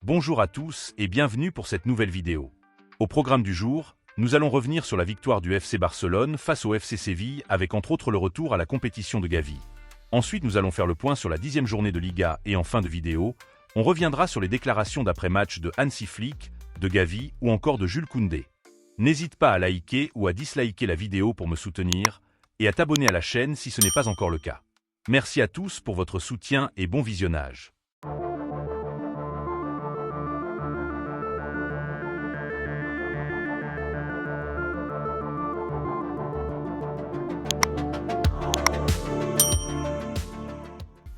Bonjour à tous et bienvenue pour cette nouvelle vidéo. Au programme du jour, nous allons revenir sur la victoire du FC Barcelone face au FC Séville avec entre autres le retour à la compétition de Gavi. Ensuite, nous allons faire le point sur la 10e journée de Liga et en fin de vidéo, on reviendra sur les déclarations d'après-match de Hansi Flick, de Gavi ou encore de Jules Koundé. N'hésite pas à liker ou à disliker la vidéo pour me soutenir et à t'abonner à la chaîne si ce n'est pas encore le cas. Merci à tous pour votre soutien et bon visionnage.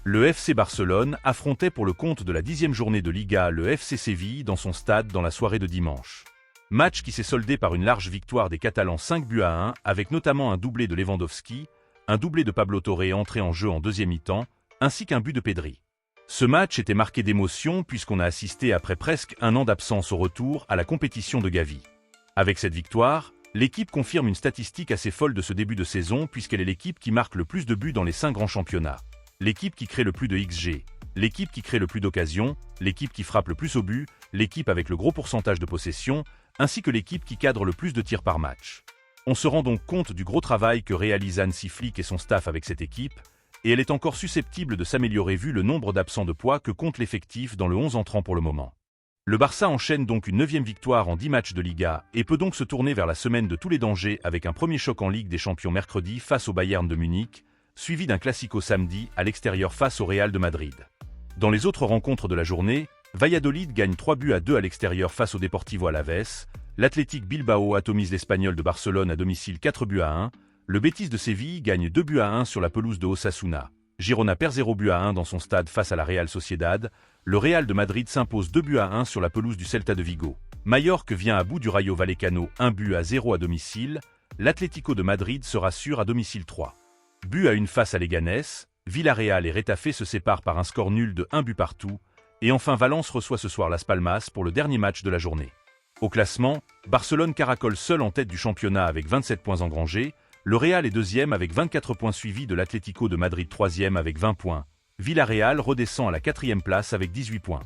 Le FC Barcelone affrontait pour le compte de la 10e journée de Liga le FC Séville dans son stade dans la soirée de dimanche. Match qui s'est soldé par une large victoire des Catalans 5-1 avec notamment un doublé de Lewandowski, un doublé de Pablo Torre entré en jeu en deuxième mi-temps, ainsi qu'un but de Pedri. Ce match était marqué d'émotion puisqu'on a assisté après presque un an d'absence au retour à la compétition de Gavi. Avec cette victoire, l'équipe confirme une statistique assez folle de ce début de saison puisqu'elle est l'équipe qui marque le plus de buts dans les 5 grands championnats. L'équipe qui crée le plus de XG, l'équipe qui crée le plus d'occasions, l'équipe qui frappe le plus au but, l'équipe avec le gros pourcentage de possession, ainsi que l'équipe qui cadre le plus de tirs par match. On se rend donc compte du gros travail que réalise Hansi Flick et son staff avec cette équipe, et elle est encore susceptible de s'améliorer vu le nombre d'absents de poids que compte l'effectif dans le 11 entrant pour le moment. Le Barça enchaîne donc une 9e victoire en 10 matchs de Liga et peut donc se tourner vers la semaine de tous les dangers avec un premier choc en Ligue des Champions mercredi face au Bayern de Munich, suivi d'un classico samedi à l'extérieur face au Real de Madrid. Dans les autres rencontres de la journée, Valladolid gagne 3-2 à l'extérieur face au Deportivo Alavés, l'Athletic Bilbao atomise l'Espagnol de Barcelone à domicile 4-1, le Betis de Séville gagne 2-1 sur la pelouse de Osasuna, Girona perd 0-1 dans son stade face à la Real Sociedad, le Real de Madrid s'impose 2-1 sur la pelouse du Celta de Vigo, Mallorca vient à bout du Rayo Vallecano 1-0 à domicile, l'Atlético de Madrid se rassure à domicile 3. But à une face à Leganés, Villarreal et Retafe se séparent par un score nul de 1 but partout, et enfin Valence reçoit ce soir Las Palmas pour le dernier match de la journée. Au classement, Barcelone caracole seul en tête du championnat avec 27 points engrangés, le Real est deuxième avec 24 points suivi de l'Atlético de Madrid troisième avec 20 points, Villarreal redescend à la 4e place avec 18 points.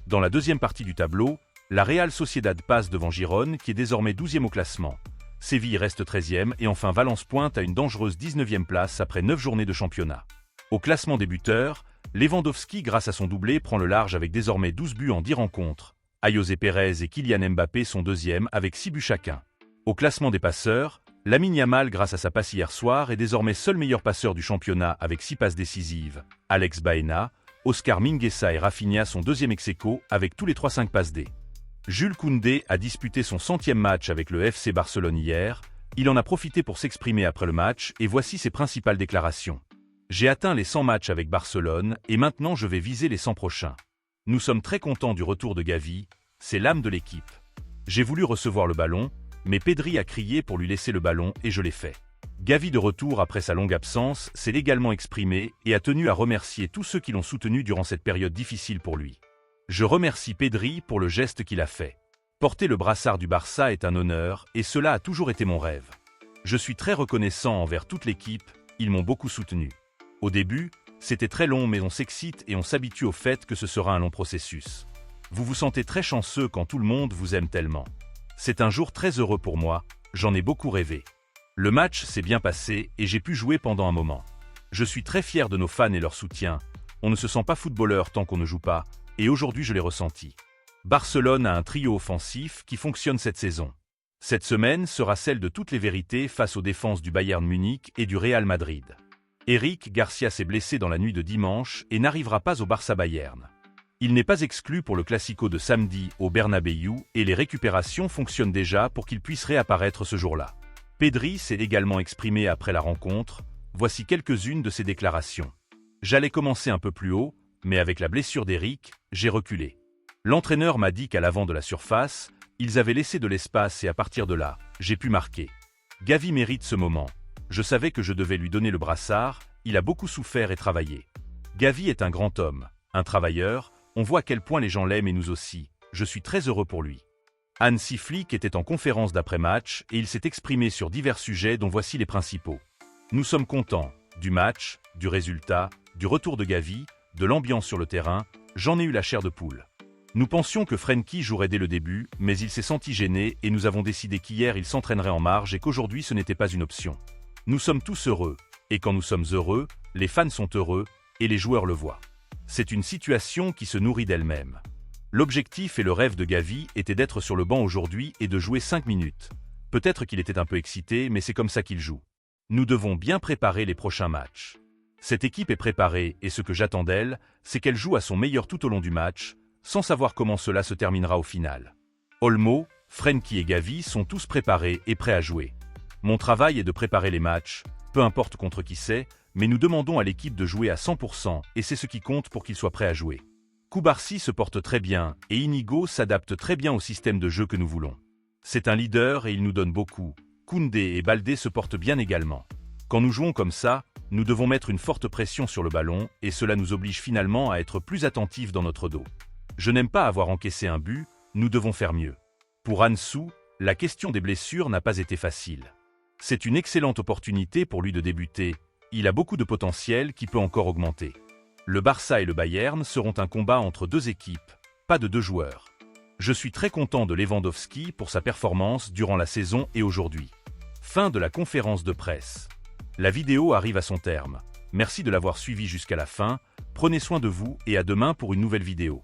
Dans la deuxième partie du tableau, la Real Sociedad passe devant Girone qui est désormais 12e au classement. Séville reste 13e et enfin Valence pointe à une dangereuse 19e place après 9 journées de championnat. Au classement des buteurs, Lewandowski grâce à son doublé prend le large avec désormais 12 buts en 10 rencontres. Ayoze Pérez et Kylian Mbappé sont deuxièmes avec 6 buts chacun. Au classement des passeurs, Lamine Yamal grâce à sa passe hier soir est désormais seul meilleur passeur du championnat avec 6 passes décisives. Alex Baena, Oscar Mingueza et Rafinha sont deuxième ex-aequo avec tous les 3-5 passes D. Jules Koundé a disputé son 100e match avec le FC Barcelone hier, il en a profité pour s'exprimer après le match et voici ses principales déclarations. J'ai atteint les 100 matchs avec Barcelone et maintenant je vais viser les 100 prochains. Nous sommes très contents du retour de Gavi, c'est l'âme de l'équipe. J'ai voulu recevoir le ballon, mais Pedri a crié pour lui laisser le ballon et je l'ai fait. Gavi de retour après sa longue absence s'est également exprimé et a tenu à remercier tous ceux qui l'ont soutenu durant cette période difficile pour lui. Je remercie Pedri pour le geste qu'il a fait. Porter le brassard du Barça est un honneur et cela a toujours été mon rêve. Je suis très reconnaissant envers toute l'équipe, ils m'ont beaucoup soutenu. Au début, c'était très long mais on s'excite et on s'habitue au fait que ce sera un long processus. Vous vous sentez très chanceux quand tout le monde vous aime tellement. C'est un jour très heureux pour moi, j'en ai beaucoup rêvé. Le match s'est bien passé et j'ai pu jouer pendant un moment. Je suis très fier de nos fans et leur soutien. On ne se sent pas footballeur tant qu'on ne joue pas, et aujourd'hui je l'ai ressenti. Barcelone a un trio offensif qui fonctionne cette saison. Cette semaine sera celle de toutes les vérités face aux défenses du Bayern Munich et du Real Madrid. Eric Garcia s'est blessé dans la nuit de dimanche et n'arrivera pas au Barça Bayern. Il n'est pas exclu pour le classico de samedi au Bernabéu et les récupérations fonctionnent déjà pour qu'il puisse réapparaître ce jour-là. Pedri s'est également exprimé après la rencontre, voici quelques-unes de ses déclarations. J'allais commencer un peu plus haut, mais avec la blessure d'Eric, j'ai reculé. L'entraîneur m'a dit qu'à l'avant de la surface, ils avaient laissé de l'espace et à partir de là, j'ai pu marquer. Gavi mérite ce moment. Je savais que je devais lui donner le brassard, il a beaucoup souffert et travaillé. Gavi est un grand homme, un travailleur, on voit à quel point les gens l'aiment et nous aussi, je suis très heureux pour lui. Hansi Flick était en conférence d'après-match et il s'est exprimé sur divers sujets dont voici les principaux. Nous sommes contents, du match, du résultat, du retour de Gavi, de l'ambiance sur le terrain, j'en ai eu la chair de poule. Nous pensions que Frenkie jouerait dès le début, mais il s'est senti gêné et nous avons décidé qu'hier il s'entraînerait en marge et qu'aujourd'hui ce n'était pas une option. Nous sommes tous heureux, et quand nous sommes heureux, les fans sont heureux, et les joueurs le voient. C'est une situation qui se nourrit d'elle-même. L'objectif et le rêve de Gavi était d'être sur le banc aujourd'hui et de jouer 5 minutes. Peut-être qu'il était un peu excité, mais c'est comme ça qu'il joue. Nous devons bien préparer les prochains matchs. Cette équipe est préparée et ce que j'attends d'elle, c'est qu'elle joue à son meilleur tout au long du match, sans savoir comment cela se terminera au final. Olmo, Frenkie et Gavi sont tous préparés et prêts à jouer. Mon travail est de préparer les matchs, peu importe contre qui c'est, mais nous demandons à l'équipe de jouer à 100% et c'est ce qui compte pour qu'ils soient prêts à jouer. Koubarsi se porte très bien et Inigo s'adapte très bien au système de jeu que nous voulons. C'est un leader et il nous donne beaucoup. Koundé et Baldé se portent bien également. Quand nous jouons comme ça, nous devons mettre une forte pression sur le ballon et cela nous oblige finalement à être plus attentifs dans notre dos. Je n'aime pas avoir encaissé un but, nous devons faire mieux. Pour Ansu, la question des blessures n'a pas été facile. C'est une excellente opportunité pour lui de débuter, il a beaucoup de potentiel qui peut encore augmenter. Le Barça et le Bayern seront un combat entre deux équipes, pas de deux joueurs. Je suis très content de Lewandowski pour sa performance durant la saison et aujourd'hui. Fin de la conférence de presse. La vidéo arrive à son terme. Merci de l'avoir suivi jusqu'à la fin, prenez soin de vous et à demain pour une nouvelle vidéo.